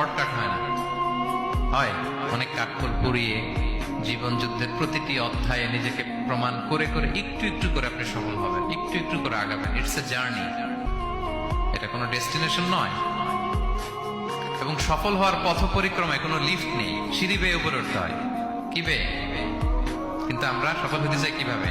Shortcut হয় না, হয় অনেক কাঠখড় পুড়িয়ে জীবন যুদ্ধের প্রতিটি অধ্যায়ে নিজেকে প্রমাণ করে করে একটু একটু করে আপনি সফল হবেন, একটু একটু করে আগাবেন। ইটস এ জার্নি, এটা কোনো ডেস্টিনেশন নয়। এবং সফল হওয়ার পথ পরিক্রমায় কোনো লিফট নেই, সিঁড়ি বেয়ে উপরে উঠতে হয়। কি বেয়ে? কিন্তু আমরা সফল হতে চাই কিভাবে?